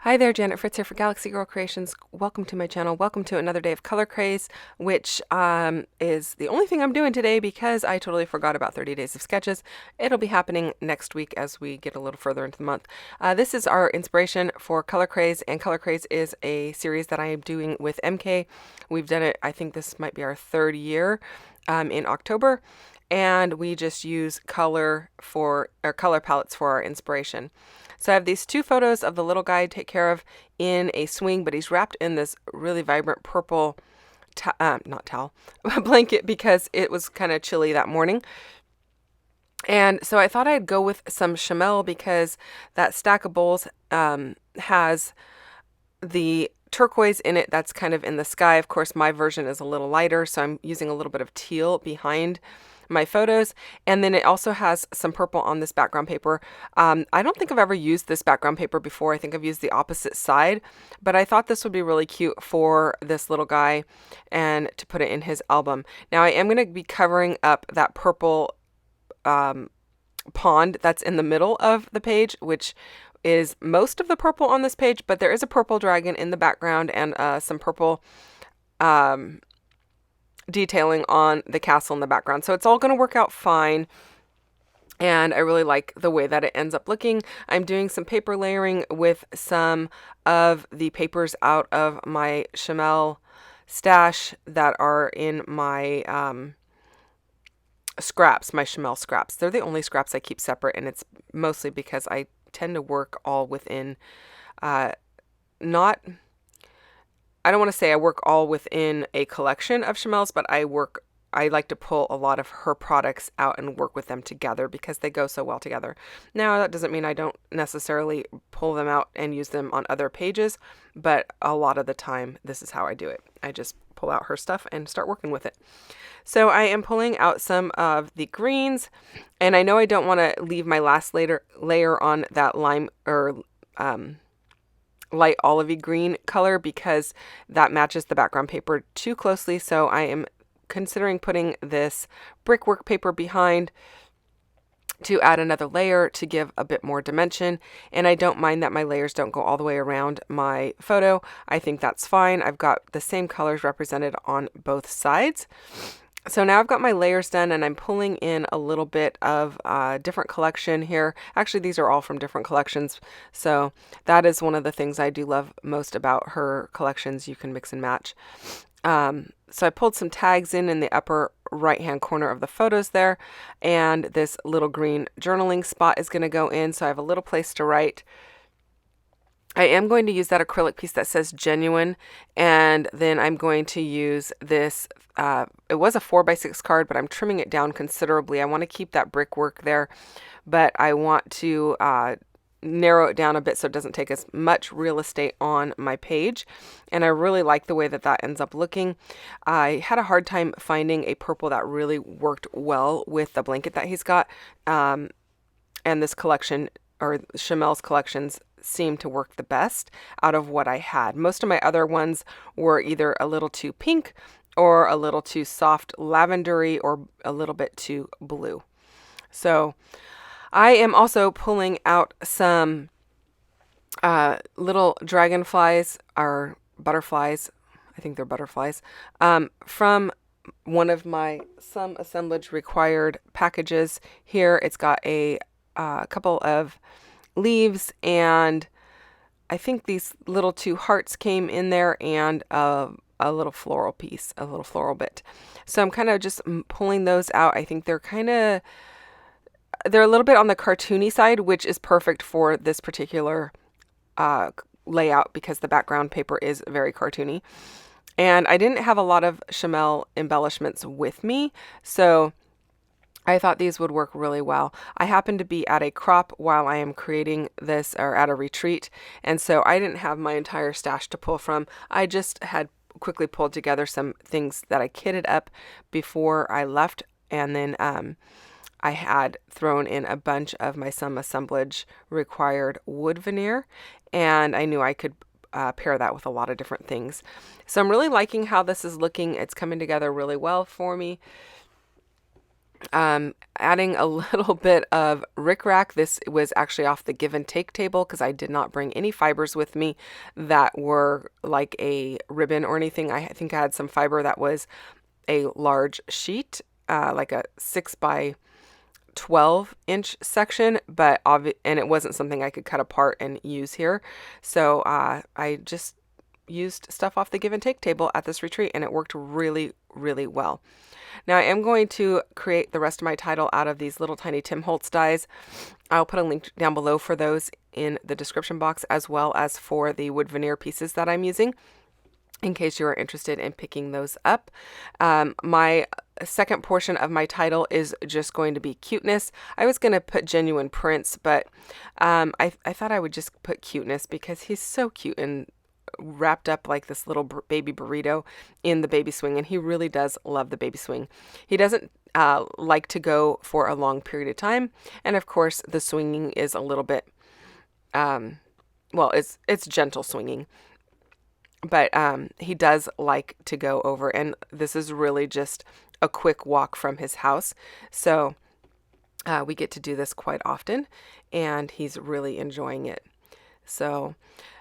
Hi there, Janet Fritz here for Galaxy Girl Creations. Welcome to my channel. Welcome to another day of Color Craze, which is the only thing I'm doing today because I totally forgot about 30 days of sketches. It'll be happening next week as we get a little further into the month. This is our inspiration for Color Craze, and Color Craze is a series that I am doing with MK. We've done it, I think this might be our third year in October, and we just use color palettes for our inspiration. So I have these two photos of the little guy I take care of in a swing, but he's wrapped in this really vibrant purple, not towel, blanket because it was kind of chilly that morning. And so I thought I'd go with some Chamel because that stack of bowls has the turquoise in it that's kind of in the sky. Of course, my version is a little lighter, so I'm using a little bit of teal behind my photos, and then it also has some purple on this background paper. I don't think I've ever used this background paper before. I think I've used the opposite side, but I thought this would be really cute for this little guy and to put it in his album. Now I am going to be covering up that purple pond that's in the middle of the page, which is most of the purple on this page, but there is a purple dragon in the background and some purple detailing on the castle in the background. So it's all going to work out fine. And I really like the way that it ends up looking. I'm doing some paper layering with some of the papers out of my Chamel stash that are in my scraps, my Chamel scraps. They're the only scraps I keep separate, and it's mostly because I tend to work all within, I don't want to say I work all within a collection of Chamels, but I like to pull a lot of her products out and work with them together because they go so well together. Now, that doesn't mean I don't necessarily pull them out and use them on other pages, but a lot of the time, this is how I do it. I just pull out her stuff and start working with it. So I am pulling out some of the greens, and I know I don't want to leave my last layer on that lime or light olivey green color because that matches the background paper too closely. So I am considering putting this brickwork paper behind to add another layer to give a bit more dimension. And I don't mind that my layers don't go all the way around my photo. I think that's fine. I've got the same colors represented on both sides. So now I've got my layers done, and I'm pulling in a little bit of a different collection here. Actually, these are all from different collections. So that is one of the things I do love most about her collections. You can mix and match. So I pulled some tags in the upper right-hand corner of the photos there. And this little green journaling spot is going to go in. So I have a little place to write. I am going to use that acrylic piece that says genuine, and then I'm going to use this, it was a 4x6 card, but I'm trimming it down considerably. I want to keep that brickwork there, but I want to narrow it down a bit so it doesn't take as much real estate on my page, and I really like the way that that ends up looking. I had a hard time finding a purple that really worked well with the blanket that he's got, and this collection, or Chamel's collections, seemed to work the best out of what I had. Most of my other ones were either a little too pink or a little too soft lavendery or a little bit too blue. So I am also pulling out some little dragonflies or butterflies. I think they're butterflies from one of my some assemblage required packages here. It's got a couple of leaves, and I think these little two hearts came in there, and a little floral piece, a little floral bit. So I'm kind of just pulling those out. I think they're a little bit on the cartoony side, which is perfect for this particular layout because the background paper is very cartoony. And I didn't have a lot of Chamel embellishments with me, so I thought these would work really well. I happened to be at a crop while I am creating this, or at a retreat, and so I didn't have my entire stash to pull from. I just had quickly pulled together some things that I kitted up before I left, and then I had thrown in a bunch of my some assemblage required wood veneer, and I knew I could pair that with a lot of different things. So I'm really liking how this is looking. It's coming together really well for me. Adding a little bit of rickrack. This was actually off the give and take table because I did not bring any fibers with me that were like a ribbon or anything. I think I had some fiber that was a large sheet, like a 6 by 12 inch section, but and it wasn't something I could cut apart and use here. So I just used stuff off the give and take table at this retreat, and it worked really, really well. Now I am going to create the rest of my title out of these little tiny Tim Holtz dies. I'll put a link down below for those in the description box, as well as for the wood veneer pieces that I'm using, in case you are interested in picking those up. My second portion of my title is just going to be Cuteness. I was going to put Genuine Prince, but I thought I would just put Cuteness because he's so cute and wrapped up like this little baby burrito in the baby swing, and he really does love the baby swing. He doesn't like to go for a long period of time, and of course the swinging is a little bit well, it's gentle swinging, but he does like to go over, and this is really just a quick walk from his house, so we get to do this quite often, and he's really enjoying it. So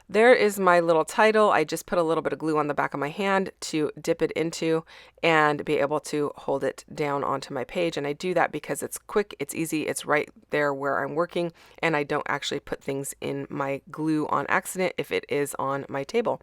there is my little title. I just put a little bit of glue on the back of my hand to dip it into and be able to hold it down onto my page. And I do that because it's quick, it's easy, it's right there where I'm working, and I don't actually put things in my glue on accident if it is on my table.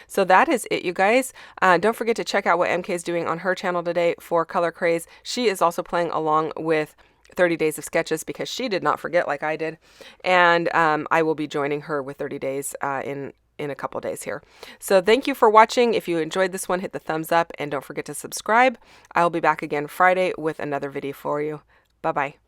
So that is it, you guys. Don't forget to check out what MK is doing on her channel today for Color Craze. She is also playing along with 30 days of sketches because she did not forget like I did, and I will be joining her with 30 days in a couple days here. So thank you for watching. If you enjoyed this one, hit the thumbs up and don't forget to subscribe. I'll be back again Friday with another video for you. Bye bye.